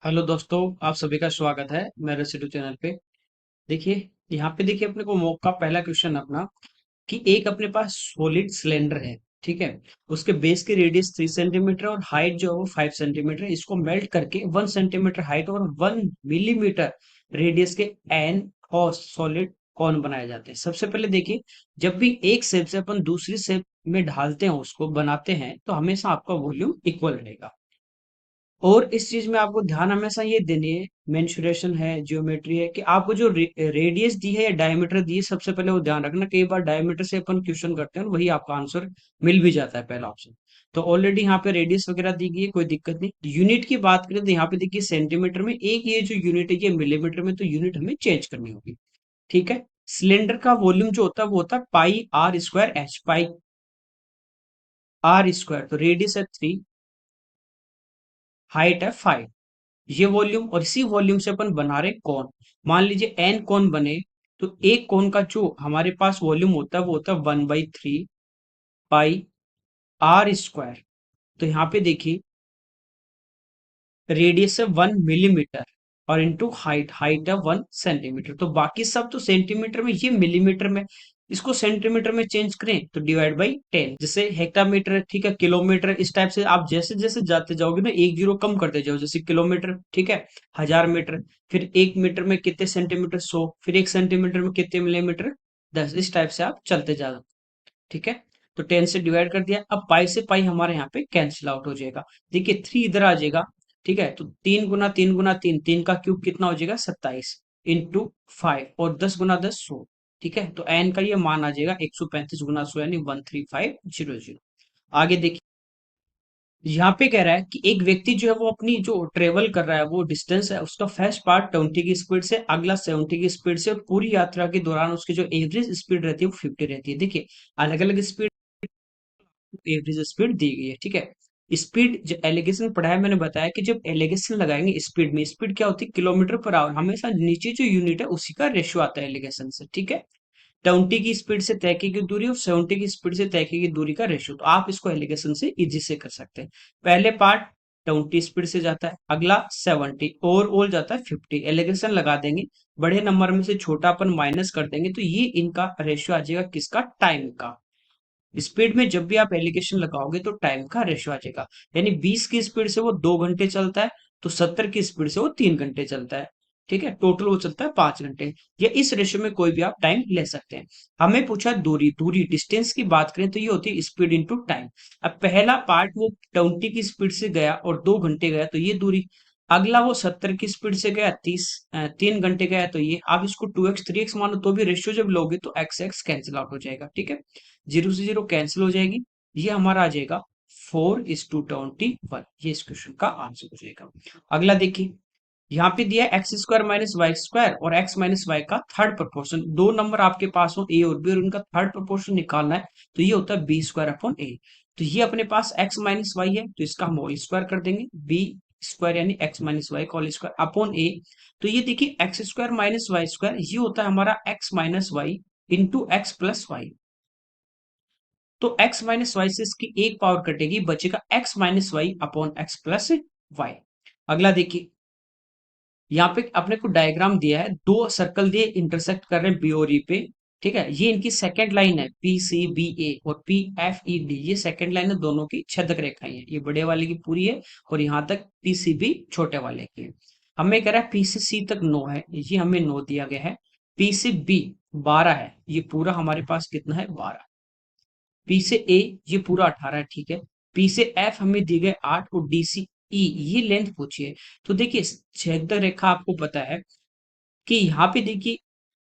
Hello दोस्तों, आप सभी का स्वागत है मेरे सिटू चैनल पे। देखिए, यहाँ पे देखिए अपने को मॉक का पहला क्वेश्चन अपना कि एक अपने पास सॉलिड सिलेंडर है। ठीक है। उसके बेस की रेडियस 3 सेंटीमीटर और हाइट जो है वो 5 सेंटीमीटर। इसको मेल्ट करके 1 सेंटीमीटर हाइट और 1 मिलीमीटर रेडियस के एन और सॉलिड कौन बनाए जाते हैं। सबसे पहले देखिए, जब भी एक शेप से अपन दूसरी शेप में ढालते हैं, उसको बनाते हैं, तो हमेशा आपका वॉल्यूम इक्वल रहेगा। और इस चीज में आपको ध्यान हमेशा ये देनी है, मेंसुरेशन है, जियोमेट्री है, कि आपको जो रेडियस दी है या डायमीटर दी है, सबसे पहले वो ध्यान रखना। कई बार डायमीटर से अपन क्वेश्चन करते हैं और वही आपका आंसर मिल भी जाता है, पहला ऑप्शन। तो ऑलरेडी यहाँ पे रेडियस वगैरह दी गई है, कोई दिक्कत नहीं। यूनिट की बात करें तो यहाँ पे देखिए सेंटीमीटर में, एक ये जो यूनिट है ये मिलीमीटर में, तो यूनिट हमें चेंज करनी होगी। ठीक है। सिलेंडर का वॉल्यूम जो होता है वो होता है pi r square h, pi r square. तो रेडियस है 3, हाइट है 5, ये वॉल्यूम। और इसी वॉल्यूम से अपन बना रहे कौन। मान लीजिए एन कौन बने, तो एक कौन का जो हमारे पास वॉल्यूम होता है वो होता है 1/3 पाई आर स्क्वायर। तो यहाँ पे देखिए रेडियस है 1 मिलीमीटर और इंटू हाइट, हाइट है 1 सेंटीमीटर। तो बाकी सब तो सेंटीमीटर में, ये मिलीमीटर में। इसको सेंटीमीटर में चेंज करें तो डिवाइड बाई 10। जैसे हेक्टामीटर है, ठीक है, किलोमीटर, इस टाइप से आप जैसे जैसे जाते जाओगे ना, एक जीरो कम करते जाओ। जैसे किलोमीटर, ठीक है, 1000 मीटर। फिर 1 मीटर में कितने सेंटीमीटर, 100। फिर 1 सेंटीमीटर में कितने मिलीमीटर, 10। इस टाइप से आप चलते जाओ। ठीक है। तो 10 से डिवाइड कर दिया। अब पाई से पाई हमारे यहाँ पे कैंसिल आउट हो जाएगा। देखिए 3 इधर आ जाएगा। ठीक है। तो 3 गुना 3 गुना 3, 3 का क्यूब कितना हो जाएगा, 27 इंटू 5। और 10 गुना 10, 100। ठीक है। तो एन का ये मान आ जाएगा 135 गुना 100, यानी 13500। आगे देखिए, यहाँ पे कह रहा है कि एक व्यक्ति जो है वो अपनी जो ट्रेवल कर रहा है, वो डिस्टेंस है, उसका फर्स्ट पार्ट 20 की स्पीड से, अगला 70 की स्पीड से, और पूरी यात्रा के दौरान उसकी जो एवरेज स्पीड रहती है वो 50 रहती है। देखिए, अलग अलग स्पीड, एवरेज स्पीड दी गई है। ठीक है। स्पीड जो एलिगेशन पढ़ा है, मैंने बताया कि जब एलिगेशन लगाएंगे स्पीड में, स्पीड क्या होती है, किलोमीटर पर आवर। हमेशा नीचे जो यूनिट है उसी का रेशियो आता है एलिगेशन से। ठीक है। 20 की स्पीड से तय की गई दूरी और 70 की स्पीड से तय की गई दूरी का रेशियो, तो आप इसको एलिगेशन से इजी से कर सकते हैं। पहले पार्ट 20 स्पीड से जाता है, अगला 70, ओवरऑल जाता है 50। एलिगेशन लगा देंगे, बड़े नंबर में से छोटा अपन माइनस कर देंगे, तो ये इनका रेशियो आ जाएगा किसका, टाइम का। स्पीड में जब भी आप एलिगेशन लगाओगे तो टाइम का रेशियो आ जाएगा। यानी 20 की स्पीड से वो 2 घंटे चलता है, तो 70 की स्पीड से वो 3 घंटे चलता है। ठीक है। टोटल वो चलता है 5 घंटे। या इस रेशियो में कोई भी आप टाइम ले सकते हैं। हमें पूछा दूरी, दूरी डिस्टेंस की बात करें तो ये होती है स्पीड इंटू टाइम। अब पहला पार्ट वो 20 की स्पीड से गया और 2 घंटे गया, तो ये दूरी। अगला वो 70 की स्पीड से गया, 3 घंटे गया, तो ये। आप इसको 2x 3x मानो तो भी रेशियो जब लोगे तो एक्स एक्स कैंसिल आउट हो जाएगा। ठीक है। जीरो से जीरो कैंसिल हो जाएगी। ये हमारा आ जाएगा 4:21। ये इस क्वेश्चन का आंसर हो जाएगा। अगला देखिए, यहाँ पे दिया है x square minus y square और एक्स माइनस वाई का थर्ड प्रोपोर्शन। दो नंबर आपके पास हो, ए और बी, और उनका थर्ड प्रोपोर्शन निकालना है। तो ये होता है बी स्क्वायर अपॉन ए। तो ये अपने पास एक्स माइनस वाई है, तो इसका हम होल स्क्वायर कर देंगे। बी स्क्वायर यानी एक्स माइनस वाई का होल स्क्वायर अपॉन ए। तो ये देखिए x square minus y square, ये होता है हमारा x minus y into x plus y. तो x माइनस वाई से इसकी एक पावर कटेगी, बचेगा x minus y upon x plus y. अगला देखिए, यहाँ पे अपने को डायग्राम दिया है, दो सर्कल दिए इंटरसेक्ट कर रहे हैं बी और ई पे। ठीक है। ये इनकी सेकंड लाइन है, पी सी बी ए और पी एफ ई डी, ये सेकंड लाइन है, दोनों की छेदक रेखाएं हैं। ये बड़े वाले की पूरी है और यहाँ तक पी सी बी छोटे वाले की है। हमें कह रहा है पी से सी तक 9 है, ये हमें 9 दिया गया है। पी से बी 12 है, ये पूरा हमारे पास कितना है, 12। पी से ए ये पूरा 18 है। ठीक है। पी से एफ हमें दी गए 8 और डी सी ई ये लेंथ पूछी है। तो देखिए छेदक रेखा आपको पता है कि यहाँ पे देखिए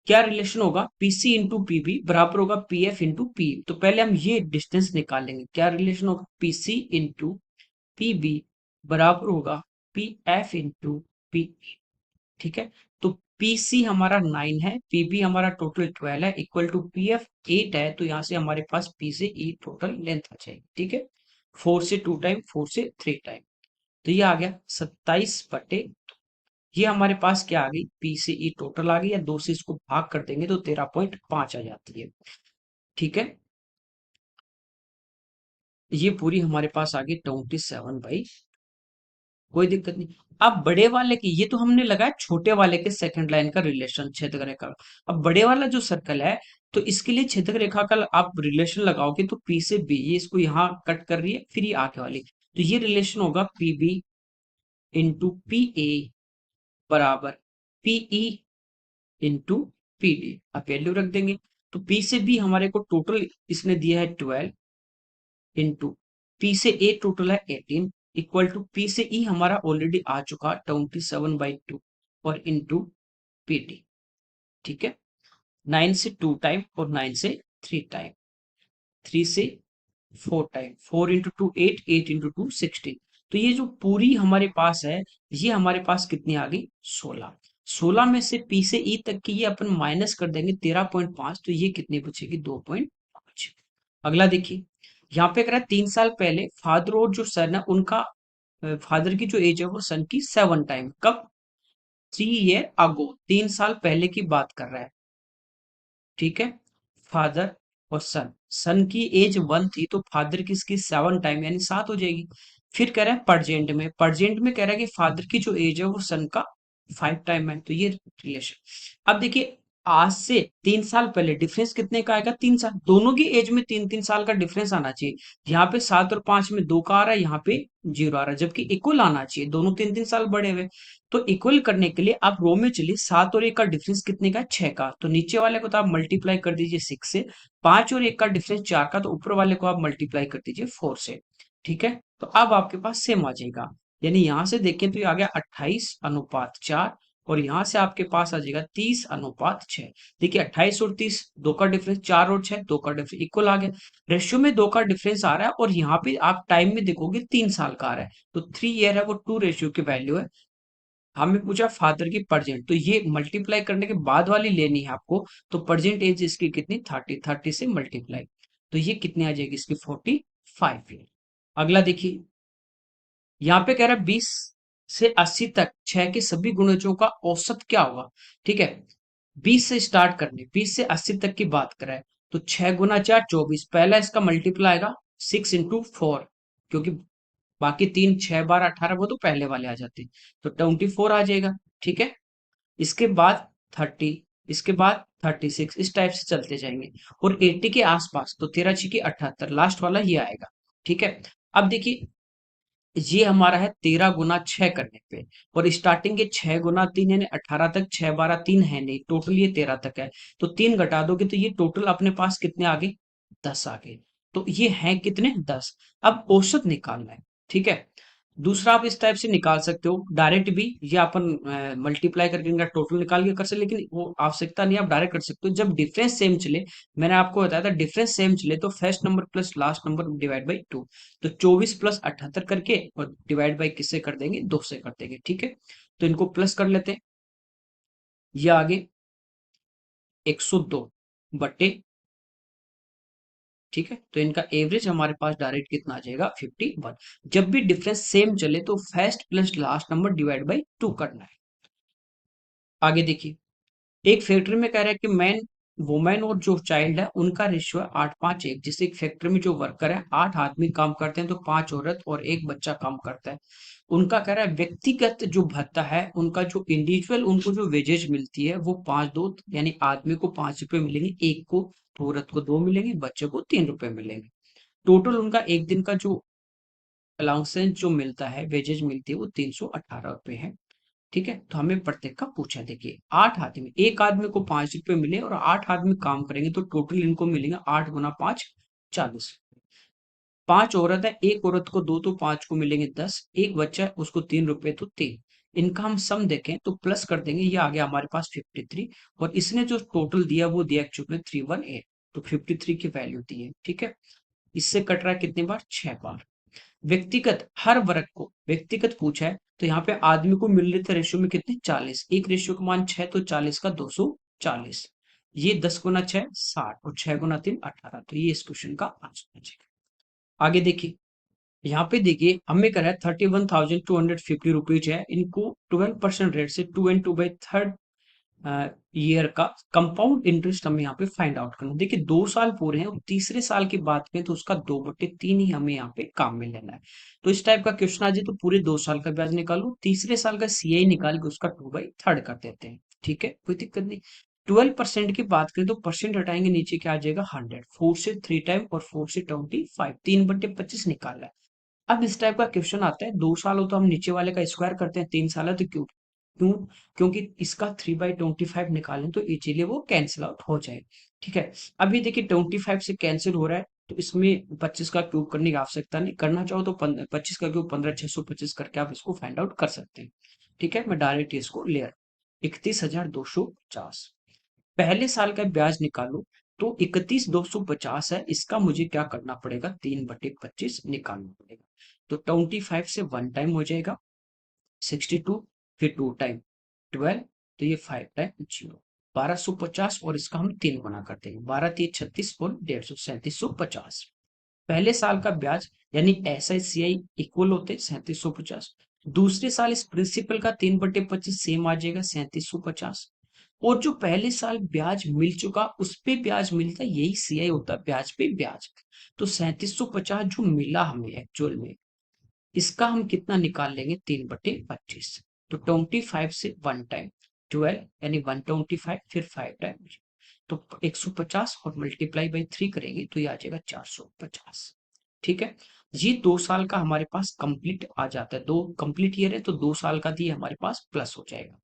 क्या रिलेशन होगा, पीसी इंटू पीबी बराबर होगा पी एफ इंटू पी। तो पहले हम ये डिस्टेंस निकालेंगे, क्या रिलेशन होगा, पीसी इंटू पीबी बराबर होगा पी एफ इंटू पी। ठीक है। तो पीसी हमारा 9 है, पीबी हमारा टोटल 12 है, इक्वल टू पीएफ 8 है। तो यहां से हमारे पास पी से ई टोटल लेंथ आ जाएगी। ठीक है। 4 से 2 टाइम, 4 से 3 टाइम। तो ये आ गया 27/, ये हमारे पास क्या आ गई, पी से ई टोटल आ गई, या 2 से इसको भाग कर देंगे तो 13.5 आ जाती है। ठीक है। ये पूरी हमारे पास आ गई 27/, कोई दिक्कत नहीं। अब बड़े वाले की, ये तो हमने लगाया छोटे वाले के सेकंड लाइन का रिलेशन छेदक रेखा। अब बड़े वाला जो सर्कल है, तो इसके लिए छेदक रेखा का आप रिलेशन लगाओगे तो पी से बी, ये इसको यहाँ कट कर रही है, फिर ये आगे वाली, तो ये रिलेशन होगा P B into P A बराबर पीई इंटू पी डी। आप वैल्यू रख देंगे, तो पी से बी हमारे को टोटल इसने दिया है 12 इंटू पी से ए टोटल है 18 इक्वल टू पी से ई हमारा ऑलरेडी आ चुका 27/2 और इंटू पी डी। ठीक है, 9 से 2 टाइम और 9 से 3 टाइम, 3 से 4 time, 4 into two 8, 8 into two 16। तो ये जो पूरी हमारे पास है, ये हमारे पास कितनी आ गई 16। 16 में से पी से ई तक की ये अपन माइनस कर देंगे 13.5, तो ये कितनी बचेगी 2.5। अगला देखिए, यहाँ पे कह रहा है 3 साल पहले फादर और जो सन है उनका, फादर की जो एज है वो सन की 7 टाइम, कब 3 ईयर अगो, 3 साल पहले की बात कर रहा है। ठीक है, फादर और सन, सन की एज 1 थी तो फादर की इसकी 7 टाइम यानी 7 हो जाएगी। फिर कह रहा है परजेंट में, परजेंट में कह रहा है कि फादर की जो एज है वो सन का 5 टाइम है, तो ये रिलेशन। अब देखिए, आज से 3 साल पहले डिफरेंस कितने का आएगा 3 साल, दोनों की एज में 3-3 साल का डिफरेंस आना चाहिए। यहाँ पे 7 और 5 में 2 का आ रहा है, यहाँ पे 0 आ रहा है, जबकि इक्वल आना चाहिए, दोनों 3-3 साल बड़े हुए। तो इक्वल करने के लिए आप रो में चलिए, 7 और 1 का डिफरेंस कितने का 6 का, तो नीचे वाले को तो आप मल्टीप्लाई कर दीजिए 6 से। 5 और 1 का डिफरेंस 4 का, तो ऊपर वाले को आप मल्टीप्लाई कर दीजिए 4 से। ठीक है, तो अब आपके पास सेम आ जाएगा, यानी यहां से देखें तो ये आ गया 28:4 और यहाँ से आपके पास आ जाएगा 30:6। देखिए 28 और 30 दो का डिफरेंस, 4 और 6 दो का डिफरेंस, इक्वल आ गया। रेशियो में 2 का डिफरेंस आ रहा है और यहाँ पे आप टाइम में देखोगे 3 साल का आ रहा है, तो 3 ईयर है वो 2 रेशियो की वैल्यू है। हमें पूछा फादर की परजेंट, तो ये मल्टीप्लाई करने के बाद वाली लेनी है आपको, तो परजेंट एज इसकी कितनी 30, 30 से मल्टीप्लाई, तो ये कितनी आ जाएगी इसकी 45 ईयर। अगला देखिए, यहाँ पे कह रहा है 20 से 80 तक 6 के सभी गुणजों का औसत क्या होगा। ठीक है, 20 से स्टार्ट करने, 20 से 80 तक की बात कराए, तो 6 गुना 4 24, पहला इसका मल्टीप्लाई आएगा 6 इंटू 4, क्योंकि बाकी 3 6 12 18 वो तो पहले वाले आ जाते हैं, तो 24 आ जाएगा। ठीक है, इसके बाद 30, इसके बाद 36, इस टाइप से चलते जाएंगे, और 80 के आसपास तो 13 6 के 78, लास्ट वाला ये आएगा। ठीक है, अब देखिए, ये हमारा है 13 गुना 6 करने पे, और स्टार्टिंग के 6 गुना 3 यानी 18 तक, 6 12 3 है नहीं, टोटल ये 13 तक है, तो 3 घटा दोगे तो ये टोटल अपने पास कितने आ गए 10 आ गए, तो ये है कितने 10। अब औसत निकालना है। ठीक है, दूसरा आप इस टाइप से निकाल सकते हो डायरेक्ट भी, ये अपन मल्टीप्लाई करके इनका टोटल निकाल के कर सकते, लेकिन वो आवश्यकता नहीं, आप डायरेक्ट कर सकते हो जब डिफरेंस सेम चले। मैंने आपको बताया था डिफरेंस सेम चले तो first number plus last number divide by 2, तो 24 प्लस 78 करके और डिवाइड बाई किससे कर देंगे 2 से कर देंगे। ठीक है, तो इनको प्लस कर लेते हैं, ये आगे 102 बटे, ठीक है, तो इनका एवरेज हमारे पास डायरेक्ट कितना आ जाएगा 51। जब भी डिफरेंस सेम चले तो first plus last number divide by 2 करना है। आगे देखिए, एक फैक्ट्री में कह रहा है कि मैन वुमेन और जो चाइल्ड है उनका रेशियो है 8:5:1, जिससे एक फैक्ट्री में जो वर्कर है 8 आदमी काम करते हैं तो 5 औरत और एक बच्चा काम करता है। उनका कह रहा है व्यक्तिगत जो भत्ता है उनका, जो इंडिविजुअल उनको जो वेजेज मिलती है वो 5 2, यानी आदमी को 5 रुपए मिलेंगे, एक को, तो औरत को 2 मिलेंगे, बच्चे को 3 रुपए मिलेंगे। टोटल उनका एक दिन का जो अलाउंसेंस जो मिलता है, वेजेज मिलती है, वो 318 रुपए है। ठीक है, तो हमें प्रत्येक का पूछा, देखिए 8 आदमी, एक आदमी को 5 रुपए मिले और 8 आदमी काम करेंगे तो टोटल इनको मिलेंगे 8 गुना 5 40। 5 औरत है, एक औरत को 2 तो 5 को मिलेंगे 10, एक बच्चा है उसको 3 रुपए तो 3। इनका हम सम देखें तो प्लस कर देंगे, ये आ गया हमारे पास 53, और इसने जो टोटल दिया वो दिया एक्चुअली 318, तो 53 की वैल्यू दी है। ठीक है, इससे कट रहा है कितनी बार 6 बार। व्यक्तिगत हर वर्ग को व्यक्तिगत पूछा है, तो यहाँ पे आदमी को मिल रहे थे रेशियो में कितने 40, एक रेशियो का मान 6, तो 40 का 240, ये 10 गुना 6 60 और 6 गुना 3 18, तो ये इस क्वेश्चन का आंसर हो जाएगा। आगे देखिए, यहाँ पे देखिए हमें करा है 31,250 रुपीज है, इनको 12% रेट से 2 and 2/3 ईयर का कंपाउंड इंटरेस्ट हमें यहाँ पे फाइंड आउट करना है। देखिए 2 साल पूरे हैं और तीसरे साल की बात करें तो उसका 2/3 ही हमें यहाँ पे काम में लेना है। तो इस टाइप का क्वेश्चन आ जाए तो पूरे 2 साल का ब्याज निकालो, तीसरे साल का सीआई निकाल के उसका 2/3 कर देते हैं। ठीक है, कोई दिक्कत नहीं। 12% की बात करें तो परसेंट हटाएंगे, नीचे क्या आ जाएगा 100, 4 से 3 टाइम और 4 से 25, 3/25 निकालना है। अब इस टाइप का क्वेश्चन आता है, 2 साल हो तो हम नीचे वाले का स्क्वायर करते हैं, 3 साल है तो क्यों क्यों क्योंकि इसका 3/25 निकालें तो इजीली वो कैंसिल आउट हो जाए। ठीक है, अभी देखिए 25 से कैंसिल हो रहा है तो इसमें 25 का क्यूब करने की आवश्यकता नहीं, करना चाहो तो 25 का क्यूब 15,625 करके आप इसको फाइंड आउट कर सकते हैं। ठीक है, मैं डायरेक्ट इसको ले रहा हूं, 31,250। पहले साल का ब्याज निकालो तो 31,250 है, इसका मुझे क्या करना पड़ेगा, 3/25 निकालना पड़ेगा। तो 25 से 1 टाइम हो जाएगा 62, फिर 2 टाइम 12, तो ये 5 टाइम 0, 1250 और इसका हम 3 गुना करते हैं, 12×3 = 36 और 150, 3750। पहले साल का ब्याज यानी SICI इक्वल होते 3750। दूसरे साल इस प्रिंसिपल का 3/25 सेम आ जाएगा 3750। और जो पहले साल ब्याज मिल चुका उस पे ब्याज मिलता है, यही सीआई होता है, ब्याज पे ब्याज। तो 3750 जो मिला हमें एक्चुअल में, इसका हम कितना निकाल लेंगे, 3/25। तो 25 से 1 टाइम 12 यानी 125, फिर 5 टाइम, तो 150 और मल्टीप्लाई बाई 3 करेंगे तो ये आ जाएगा 450। ठीक है, ये 2 साल का हमारे पास कंप्लीट आ जाता है, 2 कंप्लीट ईयर है तो 2 साल का दिए हमारे पास प्लस हो जाएगा।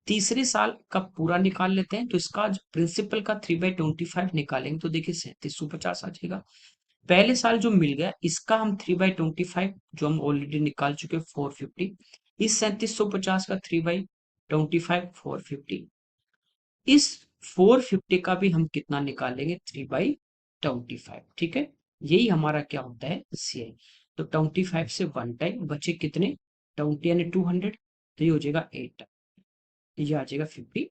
तीसरे साल का पूरा निकाल लेते हैं तो इसका प्रिंसिपल का 3/25 निकालेंगे तो देखिए 3750 आ जाएगा। पहले साल जो मिल गया इसका हम 3/25 जो हम ऑलरेडी निकाल चुके 450, इस 3750 का 3/25 450, इस 450 का भी हम कितना निकालेंगे 3/25। ठीक है, यही हमारा क्या होता है सीआई। तो 25 से 1 टाइम बचे कितने 20 यानी 200, तो ये हो जाएगा 8, ये आ जाएगा 50।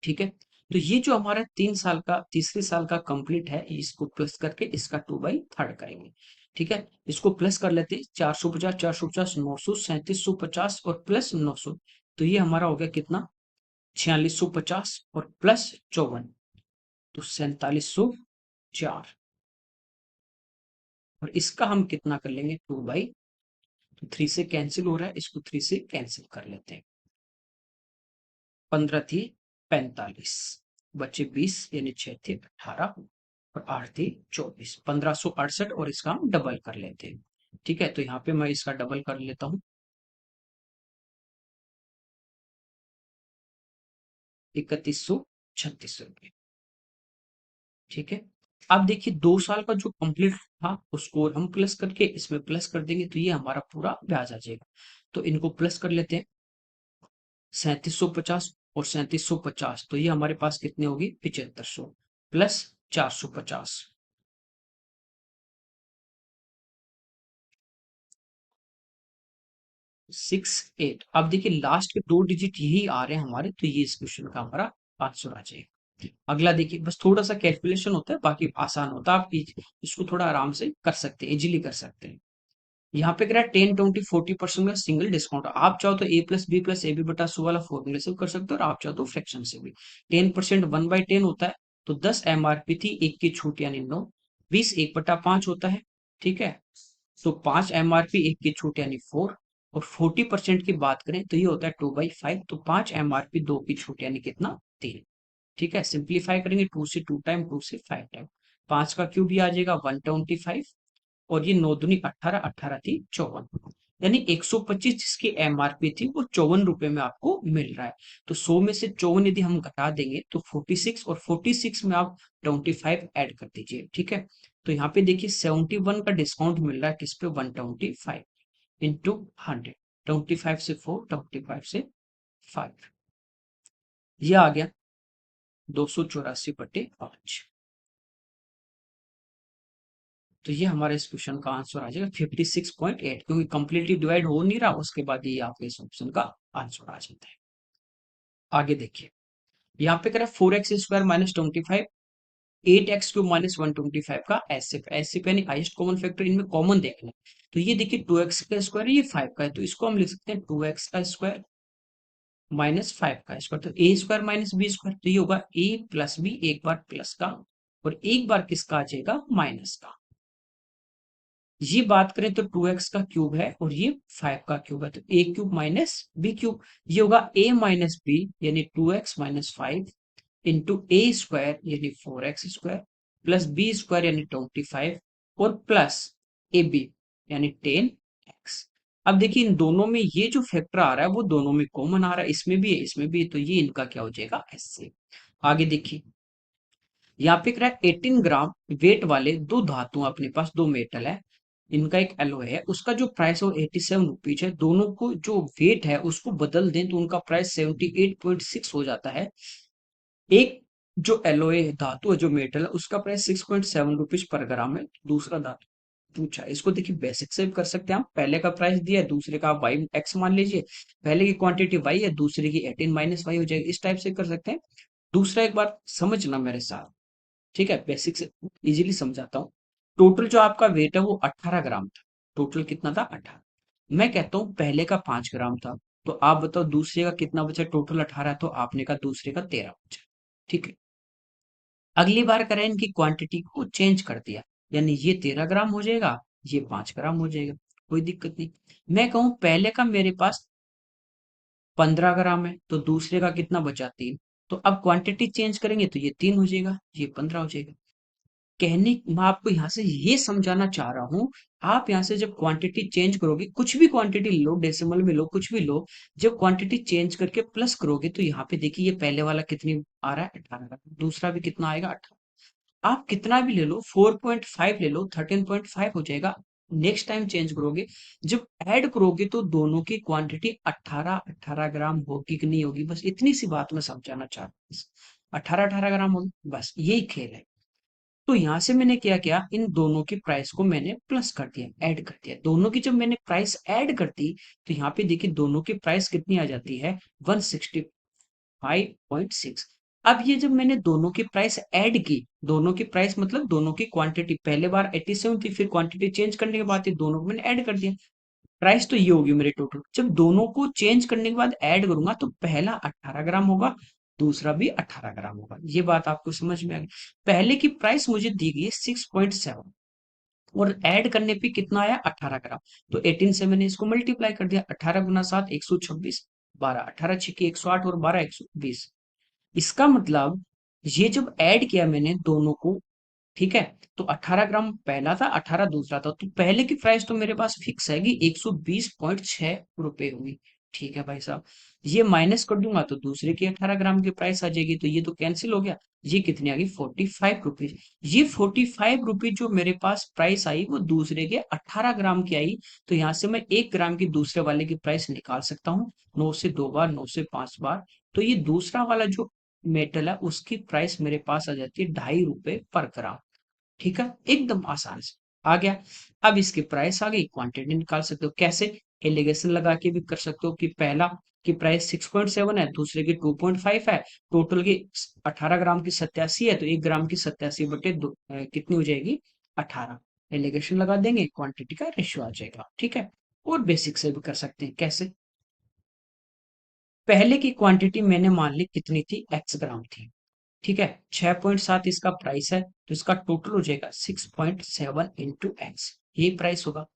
ठीक है, तो ये जो हमारा 3 साल का तीसरे साल का कंप्लीट है इसको प्लस करके इसका 2/3 करेंगे। ठीक है, इसको प्लस कर लेते हैं, 450 450 900, 3750 और प्लस 900, तो ये हमारा हो गया कितना 4650 और प्लस 54, तो 4704। और इसका हम कितना कर लेंगे 2/, तो 3 से कैंसिल हो रहा है, इसको 3 से कैंसिल कर लेते हैं, 15 थी 45, बचे 20 यानी 6 थे 18 और 8 थी 24, 1568 और इसका हम डबल कर लेते हैं। ठीक है, तो यहाँ पे मैं इसका डबल कर लेता हूँ, 3136 रुपये। ठीक है, अब देखिए 2 साल का जो कंप्लीट था उसको हम प्लस करके इसमें प्लस कर देंगे तो ये हमारा पूरा ब्याज आ जाएगा। तो इनको प्लस कर लेते हैं, 3750 और 3750, तो ये हमारे पास कितने होगी 7500 प्लस 450, 68। अब देखिए लास्ट के 2 डिजिट यही आ रहे हैं हमारे, तो ये इस क्वेश्चन का हमारा आंसर आ जाएगा। अगला देखिए, बस थोड़ा सा कैलकुलेशन होता है, बाकी आसान होता है, आप इसको थोड़ा आराम से कर सकते हैं, इजीली कर सकते हैं। यहाँ पे कह रहा है 10 20 40% का सिंगल डिस्काउंट, आप चाहो तो A+B+AB/100 वाला फॉर्मूले से भी कर सकते हो और आप चाहो तो फ्रैक्शन से भी। 10% 1/10 होता है, तो 10 MRP थी, 1 की छूट यानी 9, 20 1/5 होता है। ठीक है, तो 5 MRP 1 की छूट यानी 4, और 40% की बात करें तो ये होता है 2/5, तो 5 MRP 2 की छूट यानी कितना 3। ठीक है, सिंप्लीफाई करेंगे 2 से 2 टाइम 2 से 5 टाइम, 5 का क्यूब भी आ जाएगा 125, और ये 9 दूनी 18, 18 थी 54, यानी 125 जिसकी एमआरपी थी वो 54 रुपए में आपको मिल रहा है। तो 100 में से 54 यदि हम घटा देंगे तो 46, और 46 में आप 25 ऐड कर दीजिए। ठीक है, तो यहाँ पे देखिए 71 का डिस्काउंट मिल रहा है किस पे 125 इंटू 100, 25 से 4 25 से 5, ये आ गया 284/5। तो ये हमारे इस क्वेश्चन का आंसर आ जाएगा 56.8, क्योंकि कंप्लीटली डिवाइड हो नहीं रहा उसके बाद ये आपके इस ऑप्शन का आंसर आ जाता है। आगे देखिए, यहाँ पे कह रहा है 4x² - 25, 8x³ - 125 का एसएफ यानी हाईएस्ट कॉमन फैक्टर, इनमें कॉमन देखना है। तो ये देखिए 2x का स्क्वायर है, ये 5 का है, तो इसको हम लिख सकते हैं 2x का स्क्वायर -5 का स्क्वायर, तो ए स्क्वायर माइनस बी स्क्वायर, तो ये होगा ए प्लस बी, एक बार प्लस का और एक बार किसका आ जाएगा, माइनस का। ये बात करें तो 2x का क्यूब है और ये 5 का क्यूब है, तो ए क्यूब माइनस बी क्यूब, ये होगा a माइनस बी यानी 2x माइनस 5 इंटू ए स्क्वायर यानी 4x square plus B square यानी 25 और प्लस ए बी यानी 10x। अब देखिए इन दोनों में ये जो फैक्टर आ रहा है वो दोनों में कॉमन आ रहा है, इसमें भी है इसमें भी है, तो ये इनका क्या हो जाएगा, ऐसे। आगे देखिए, यहाँ पे कह रहा है 18 ग्राम वेट वाले दो धातु अपने पास, दो मेटल है, इनका एक एलॉय है, उसका जो प्राइस है वो 87 रुपीज है, दोनों को जो वेट है उसको बदल दें तो उनका प्राइस 78.6 हो जाता है। एक जो एलॉय धातु है, जो मेटल है, उसका प्राइस 6.7 रुपीज पर ग्राम है, दूसरा धातु पूछा है। इसको देखिए बेसिक से भी कर सकते हैं हम, पहले का प्राइस दिया है, दूसरे का आप वाई एक्स मान लीजिए, पहले की क्वांटिटी वाई है, दूसरे की 18 माइनस वाई हो जाएगी, इस टाइप से कर सकते हैं। दूसरा एक बार समझना मेरे साथ, ठीक है, बेसिक से इजीली समझाता हूँ। टोटल जो आपका वेट है वो 18 ग्राम था, टोटल कितना था, 18। मैं कहता हूँ पहले का 5 ग्राम था, तो आप बताओ दूसरे का कितना बचा, टोटल 18, तो आपने का दूसरे का 13 बचा, ठीक है। अगली बार करें इनकी क्वांटिटी को चेंज कर दिया, यानी ये 13 ग्राम हो जाएगा, ये 5 ग्राम हो जाएगा, कोई दिक्कत नहीं। मैं कहूँ पहले का मेरे पास 15 ग्राम है, तो दूसरे का कितना बचा, 3, तो अब क्वांटिटी चेंज करेंगे तो ये 3 हो जाएगा, ये 15 हो जाएगा। कहने मैं आपको यहाँ से ये समझाना चाह रहा हूँ, आप यहाँ से जब क्वांटिटी चेंज करोगे, कुछ भी क्वांटिटी लो, डेसिमल में लो, कुछ भी लो, जब क्वांटिटी चेंज करके प्लस करोगे तो यहाँ पे देखिए ये पहले वाला कितनी आ रहा है, 18 का, दूसरा भी कितना आएगा, 18। आप कितना भी ले लो, 4.5 ले लो, 13.5 हो जाएगा। नेक्स्ट टाइम चेंज करोगे, जब ऐड करोगे तो दोनों की क्वांटिटी 18 18 ग्राम होगी कि नहीं होगी, बस इतनी सी बात मैं समझाना चाह रहा हूँ। 18 18 ग्राम होगी, बस यही खेल है। तो यहाँ से मैंने क्या किया, इन दोनों की प्राइस को मैंने प्लस कर दिया, ऐड कर दिया, दोनों की जब मैंने प्राइस ऐड कर दी तो यहाँ पे देखिए दोनों की प्राइस कितनी आ जाती है, 165.6। अब ये जब मैंने दोनों की प्राइस ऐड की, दोनों की प्राइस मतलब दोनों की क्वांटिटी, पहले बार 87 थी, फिर क्वांटिटी चेंज करने के बाद ये दोनों को मैंने ऐड कर दिया, प्राइस तो ये होगी मेरे टोटल। जब दोनों को चेंज करने के बाद ऐड करूंगा तो पहला 18 ग्राम होगा, दूसरा भी 18 ग्राम होगा, ये बात आपको समझ में आ गई। पहले की प्राइस मुझे दी गई है 6.7 और ऐड करने पे कितना आया, 18 ग्राम, तो 18 से मैंने इसको मल्टीप्लाई कर दिया, 18 गुना 7 126, 12 18 छिके 108 और 12 120। इसका मतलब ये जब ऐड किया मैंने दोनों को, ठीक है, तो 18 ग्राम पहला था, 18 दूसरा था, तो पहले की प्राइस तो मेरे पास फिक्स है कि 120.6 रुपए हुई, ठीक है भाई साहब। ये माइनस कर दूंगा तो दूसरे की 18 ग्राम की प्राइस आ जाएगी, तो ये तो कैंसिल हो गया, ये कितनी आ गई, 45 रुपीज। ये 45 रुपीज जो मेरे पास प्राइस आई वो दूसरे के 18 ग्राम की आई, तो यहाँ से मैं 1 ग्राम की दूसरे वाले की प्राइस निकाल सकता हूँ, 9 से 2 बार, 9 से 5 बार, तो ये दूसरा वाला जो मेटल है उसकी प्राइस मेरे पास आ जाती है 2.5 रुपए पर ग्राम, ठीक है, एकदम आसान से आ गया। अब इसकी प्राइस आ गई, क्वांटिटी निकाल सकते हो कैसे, एलिगेशन लगा के भी कर सकते हो कि पहला की प्राइस 6.7 है, दूसरे की 2.5 है, टोटल की 18 ग्राम की 87 है, तो 1 ग्राम की 87 बटे कितनी हो जाएगी, 18। एलिगेशन लगा देंगे, क्वांटिटी का रेशियो आ जाएगा, ठीक है। और बेसिक से भी कर सकते हैं कैसे, पहले की क्वांटिटी मैंने मान ली कितनी थी, x ग्राम थी, ठीक है, 6.7 इसका प्राइस है, तो इसका टोटल हो जाएगा 6.7 इंटू एक्स, ये प्राइस होगा,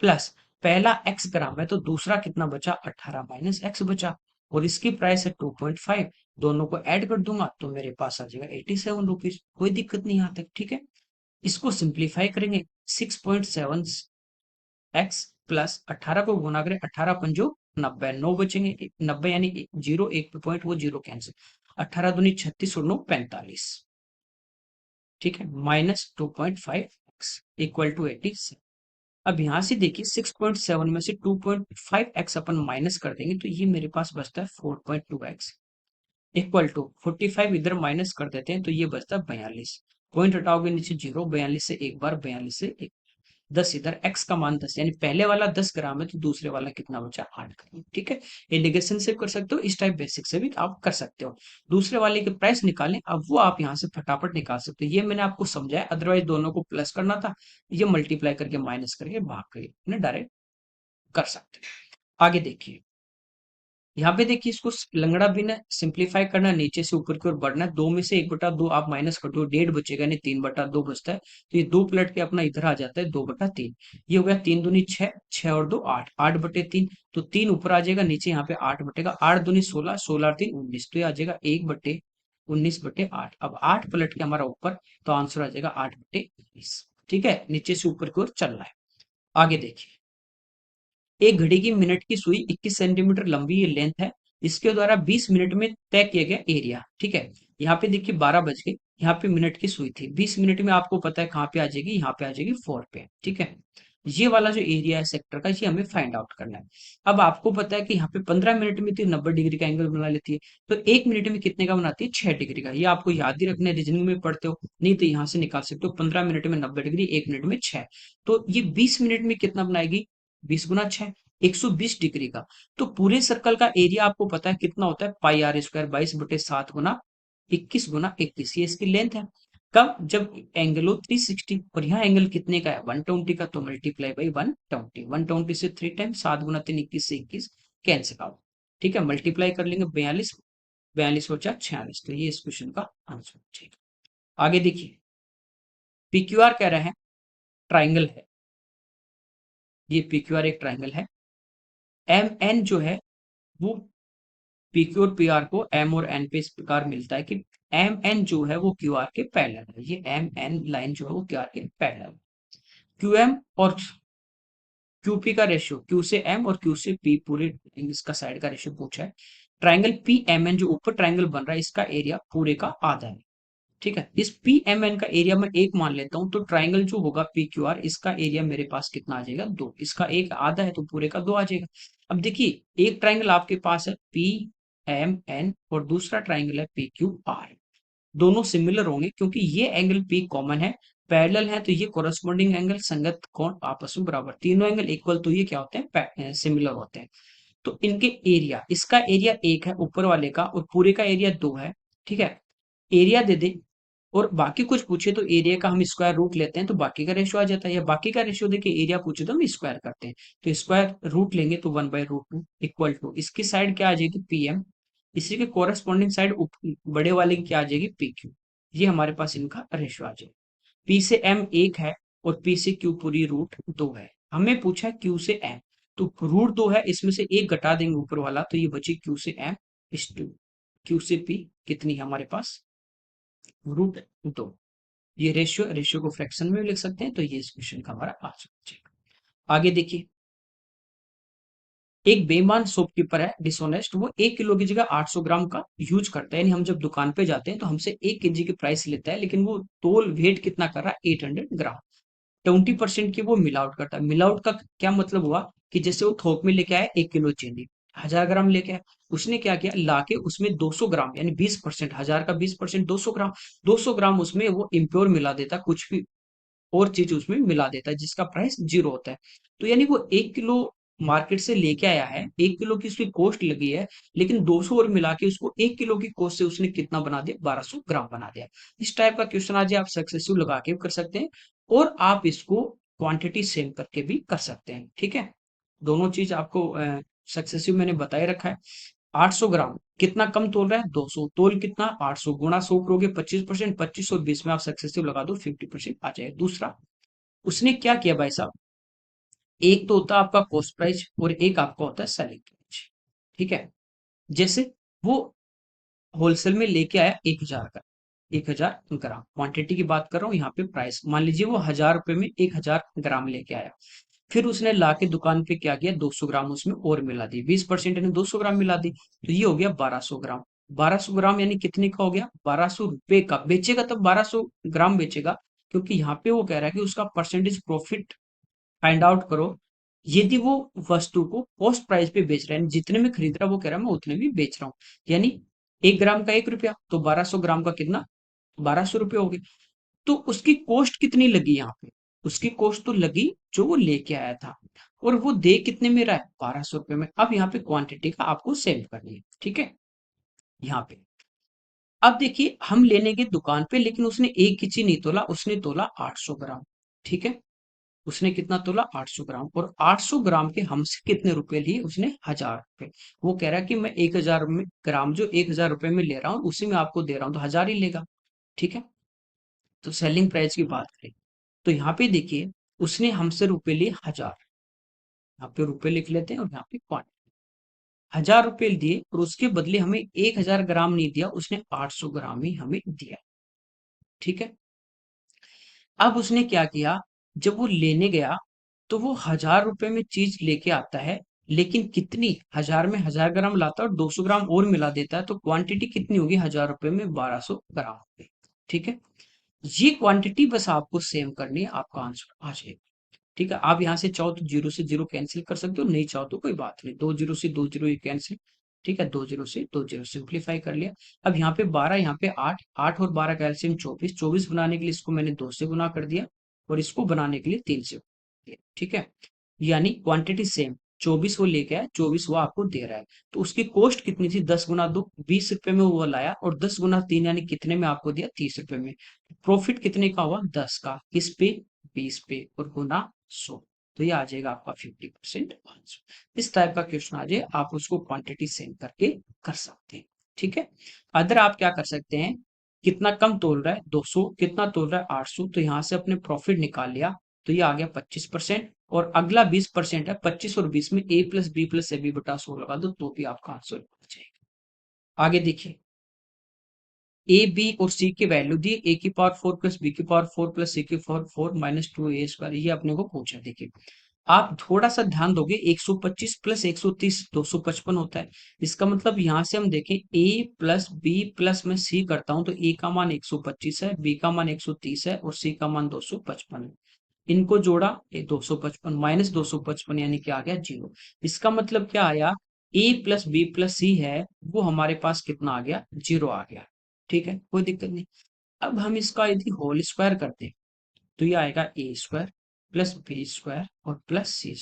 प्लस पहला x ग्राम है तो दूसरा कितना बचा, 18 माइनस एक्स बचा, और इसकी प्राइस है 2.5, दोनों को ऐड कर दूंगा तो मेरे पास आ जाएगा 87 रुपीज, कोई दिक्कत नहीं यहाँ तक, ठीक है। इसको सिंप्लीफाई करेंगे, 6.7 एक्स प्लस 18 को गुना करें, 18 पंजो 90, 9 बचेंगे, 90 यानी जीरो, एक पॉइंट वो जीरो कैंसिल, 18 दूनी 36 और 9 45, ठीक है, -2.5x इक्वल टू 87। अब यहां से देखिए 6.7 में से 2.5x अपन माइनस कर देंगे तो ये मेरे पास बचता है 4.2x इक्वल टू 45, इधर माइनस कर देते हैं तो ये बचता है 42, पॉइंट हटाओगे नीचे जीरो, 42 से एक बार, 42 से एक, 10 इधर, x का मान 10, यानी पहले वाला 10 ग्राम है तो दूसरे वाला कितना बचा, 8 ग्राम, ठीक है। एलिगेशन से कर सकते हो, इस टाइप बेसिक से भी आप कर सकते हो। दूसरे वाले की प्राइस निकालें, अब वो आप यहाँ से फटाफट निकाल सकते हो, ये मैंने आपको समझाया, अदरवाइज दोनों को प्लस करना था, ये मल्टीप्लाई करके माइनस करके भाग करके डायरेक्ट कर सकते हैं। आगे देखिए, यहाँ पे देखिए इसको लंगड़ा बिना सिंप्लीफाई करना, नीचे से ऊपर की ओर बढ़ना है। दो में से 1/2 आप माइनस कर दो, 1.5 बचेगा, यानी 3/2 बचता है। तो ये दो पलट के अपना इधर आ जाता है 2/3। ये हो गया 3 दूनी 6, 6 और 2 8, 8/3। तो 3 ऊपर आ जाएगा, नीचे यहाँ पे 8 बटेगा, 8 दूनी 16, 16 और 3 19। तो ये आ जाएगा 1/19/8। अब 8 पलट के हमारा ऊपर, तो आंसर आ जाएगा 8/19। ठीक है, नीचे से ऊपर की ओर चल रहा है। आगे देखिए, एक घड़ी की मिनट की सुई 21 सेंटीमीटर लंबी ये लेंथ है, इसके द्वारा 20 मिनट में तय किया गया एरिया। ठीक है, यहाँ पे देखिए 12 बज गए, यहाँ पे मिनट की सुई थी, 20 मिनट में आपको पता है कहाँ पे आ जाएगी, यहाँ पे आ जाएगी 4 पे। ठीक है, ये वाला जो एरिया है सेक्टर का, ये हमें फाइंड आउट करना है। अब आपको पता है कि यहाँ पे 15 मिनट में तो 90 डिग्री का एंगल बना लेती है, तो एक मिनट में कितने का बनाती है, 6 डिग्री का। ये आपको याद ही रखना है, रीजनिंग में पढ़ते हो, नहीं तो यहाँ से निकाल सकते हो। 15 मिनट में 90 डिग्री, एक मिनट में 6, तो ये 20 मिनट में कितना बनाएगी, 20 गुना 6, 120 डिग्री का। तो पूरे सर्कल का एरिया आपको पता है कितना होता है, पाई आर स्क्वायर, 22/7 गुना 21 गुना 21, ये इसकी लेंथ है। कब, जब एंगल हो 360, और यहाँ एंगल कितने का है, 120 का, तो मल्टीप्लाई बाई 120, 120 से 3 टाइम, 7 गुना 3 21 से 21 कैंसिल आउट। ठीक है, मल्टीप्लाई कर लेंगे, 42, 42 और 4 46, तो ये इस क्वेश्चन का आंसर। ठीक, आगे देखिए, पीक्यूआर कह रहा है ट्राइंगल है, ये पीक्यूआर एक ट्राइंगल है। एम एन जो है वो पीक्यू और पीआर को एम और एन पे इस प्रकार मिलता है कि एम एन जो है वो क्यू आर के पैरेलल है, ये एम एन लाइन जो है वो क्यू आर के पैरेलल। क्यू एम और क्यूपी का रेशियो, क्यू से एम और क्यू से पी, पूरे इसका साइड का रेशियो पूछा है। ट्राइंगल पी एम एन जो ऊपर ट्राइंगल बन रहा है, इसका एरिया पूरे का आधा है। ठीक है, इस पी एम एन का एरिया मैं एक मान लेता हूं, तो ट्राइंगल जो होगा पी क्यू आर, इसका एरिया मेरे पास कितना आ जाएगा, 2। इसका एक आधा है तो पूरे का 2 आ जाएगा। अब देखिए, एक ट्राइंगल आपके पास है पी एम एन और दूसरा ट्राइंगल है पी क्यू आर। दोनों सिमिलर होंगे क्योंकि ये एंगल पी कॉमन है, पैरेलल है, तो ये कोरस्पॉन्डिंग एंगल, संगत कोण आपस में बराबर, तीनों एंगल इक्वल, तो ये क्या होते हैं, सिमिलर होते हैं। तो इनके एरिया, इसका एरिया 1 है ऊपर वाले का, और पूरे का एरिया 2 है। ठीक है, एरिया दे दे और बाकी कुछ पूछे तो एरिया का हम स्क्वायर रूट लेते हैं, तो बाकी का रेशियो आ जाता है, या बाकी का रेशियो देखिए एरिया पूछे तो हम स्क्वायर करते हैं, तो स्क्वायर रूट लेंगे तो 1/√2 इक्वल टू, इसकी साइड क्या आ जाएगी, पीएम, इसी के कोरस्पॉन्डिंग साइड बड़े वाले की क्या आ जाएगी, पी क्यू। ये हमारे पास इनका रेशियो आ जाएगा। पी से एम 1 है और पी से क्यू पूरी √2 है। हमें पूछा क्यू से एम, तो √2 है, इसमें से एक घटा देंगे ऊपर वाला, तो ये बची क्यू से एम इस टू, क्यू से पी कितनी है हमारे पास, √2। ये रेशियो को फ्रैक्शन में भी लिख सकते हैं, तो ये इस क्वेश्चन का हमारा आंसर हो जाएगा। आगे देखिए, एक बेईमान शॉपकीपर है, डिसऑनेस्ट, वो 1 किलो की जगह 800 ग्राम का यूज करता है, यानी हम जब दुकान पे जाते हैं तो हमसे 1 kg की प्राइस लेता है, लेकिन वो तोल वेट कितना कर रहा है, 800 ग्राम। 20% की वो मिलावट करता है। मिलावट का क्या मतलब हुआ, कि जैसे वो थोक में लेके आया 1 किलो चीनी, 1000 ग्राम लेके आया, उसने क्या किया, लाके उसमें 200 ग्राम, यानी 20%, 1000 का 20% 200 ग्राम, 200 ग्राम उसमें वो इम्प्योर मिला देता, कुछ भी और चीज उसमें मिला देता है, जिसका प्राइस 0 होता है। तो यानी वो 1 किलो मार्केट से लेके आया है, 1 किलो की उसकी कॉस्ट लगी है, लेकिन 200 और मिला के उसको 1 किलो की कॉस्ट से उसने कितना बना दिया, 1200 ग्राम बना दिया। इस टाइप का क्वेश्चन आज आप सक्सेसिव लगा के भी कर सकते हैं, और आप इसको क्वांटिटी सेम करके भी कर सकते हैं। ठीक है, दोनों चीज आपको सक्सेसिव मैंने बताए रखा है। 800 ग्राम कितना कम तोल रहा है, 200, तोल कितना, 800 गुणा 100 करोगे 25%, 25 और 20 में आप सक्सेसिव लगा दो, 50% आ जाएगा। दूसरा, उसने क्या किया भाई साहब, एक तो होता है आपका कॉस्ट प्राइस और एक आपका होता है सेलिंग प्राइस। ठीक है, जैसे वो होलसेल में लेके आया 1000 का, 1000 ग्राम, क्वांटिटी की बात कर रहा हूँ, यहाँ पे प्राइस मान लीजिए वो 1000 रुपए में 1000 ग्राम लेके आया। फिर उसने लाके दुकान पे क्या किया, 200 ग्राम उसमें और मिला दी, 20% ने 200 ग्राम मिला दी, तो ये हो गया 1200 ग्राम। 1200 ग्राम यानी कितने का हो गया, 1200 रुपए का बेचेगा, तब 1200 ग्राम बेचेगा, क्योंकि यहाँ पे वो कह रहा है कि उसका परसेंटेज प्रॉफिट फाइंड आउट करो। यदि वो वस्तु को कॉस्ट प्राइस पे बेच रहा है, जितने में खरीद रहा है वो कह रहा है मैं उतने में बेच रहा हूँ, यानी 1 ग्राम का 1 रुपया, तो 1200 ग्राम का कितना, 1200 रुपये हो गए। तो उसकी कॉस्ट कितनी लगी यहाँ पे, उसकी कॉस्ट तो लगी जो वो लेके आया था, और वो दे कितने में रहा है, 1200 रुपये में। अब यहाँ पे क्वांटिटी का आपको सेव करनी है। ठीक है, यहाँ पे अब देखिए, हम लेने गए दुकान पे, लेकिन उसने 1 इंची नहीं तोला, उसने तोला 800 ग्राम। ठीक है, उसने कितना तोला 800 ग्राम, और 800 ग्राम के हमसे कितने रुपए लिए उसने 1000 रुपए। वो कह रहा है कि मैं 1000 ग्राम जो 1000 रुपए में ले रहा हूँ उसी में आपको दे रहा हूँ, तो 1000 ही लेगा। ठीक है, तो सेलिंग प्राइस की बात करें तो यहाँ पे देखिए उसने हमसे रुपए लिए 1000, यहाँ पे रुपए लिख लेते हैं और यहाँ पे क्वांटिटी, 1000 रुपए दिए और उसके बदले हमें 1000 ग्राम नहीं दिया, उसने 800 ग्राम ही हमें दिया। ठीक है, अब उसने क्या किया, जब वो लेने गया तो वो 1000 रुपए में चीज लेके आता है, लेकिन कितनी, 1000 में 1000 ग्राम लाता है और 200 ग्राम और मिला देता है, तो क्वांटिटी कितनी होगी 1000 रुपए में, 1200 ग्राम होगी। ठीक है, ये क्वांटिटी बस आपको सेम करनी है, आपका आंसर आ जाएगा। ठीक है, आप यहाँ से चाहो तो जीरो से जीरो कैंसिल कर सकते हो, नहीं चाहो तो कोई बात नहीं, दो जीरो से दो जीरो ये कैंसिल। ठीक है, दो जीरो से दो जीरो सिंप्लीफाई कर लिया। अब यहाँ पे 12, यहाँ पे 8, 8 और 12 कैल्सियम 24, 24 बनाने के लिए इसको मैंने 2 से गुना कर दिया और इसको बनाने के लिए 3 से गुना किया। ठीक है, यानी क्वांटिटी सेम, 24 वो लेके आया, 24 वो आपको दे रहा है, तो उसकी कॉस्ट कितनी थी, 10 गुना 2, 20 रुपए में वो लाया, और 10 गुना 3 यानी कितने में आपको दिया, 30 रुपए में। प्रॉफिट कितने का हुआ, 10 का, किस पे, 20 पे, और गुना 100, तो ये आ जाएगा आपका 50% आंसर। इस टाइप का क्वेश्चन आ जाए आप उसको क्वांटिटी सेंड करके कर सकते हैं। ठीक है, अदर आप क्या कर सकते हैं, कितना कम तोल रहा है 200, कितना तोल रहा है 800, तो यहाँ से अपने प्रॉफिट निकाल लिया, तो ये आ गया 25%, और अगला 20% है, 25 और 20 में a plus B plus A B बटा 100 लगा दो तो भी आपका आंसर आ जाएगा। आगे देखिए, ए बी और सी की वैल्यू दी, ए की पावर 4 प्लस बी की पावर 4 प्लस सी की पावर 4 माइनस 2a², ये अपने को पूछा। देखिए आप थोड़ा सा ध्यान दोगे, 125 प्लस 130 255 होता है, इसका मतलब यहां से हम देखें a प्लस बी प्लस मैं c करता हूं तो a का मान 125 है, b का मान 130 है और c का मान 255 है। इनको जोड़ा, ये 255 माइनस 255 यानी क्या आ गया, जीरो। इसका मतलब क्या आया, a प्लस बी प्लस सी है वो हमारे पास कितना आ गया, जीरो आ गया। ठीक है, कोई दिक्कत नहीं। अब हम इसका यदि होल स्क्वायर करते हैं तो ये आएगा a² प्लस b² और plus c²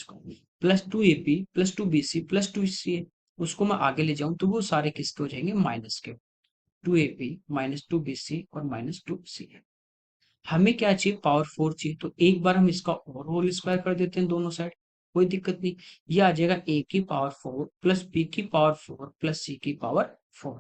plus 2ab plus 2bc plus 2ca। उसको मैं आगे ले जाऊं तो वो सारे किसके हो जाएंगे, माइनस के, 2ab माइनस 2bc और माइनस 2ca। हमें क्या चाहिए, पावर 4 चाहिए, तो एक बार हम इसका और होल स्क्वायर कर देते हैं दोनों साइड, कोई दिक्कत नहीं। ये आ जाएगा a की पावर 4 प्लस b की पावर 4 प्लस c की power 4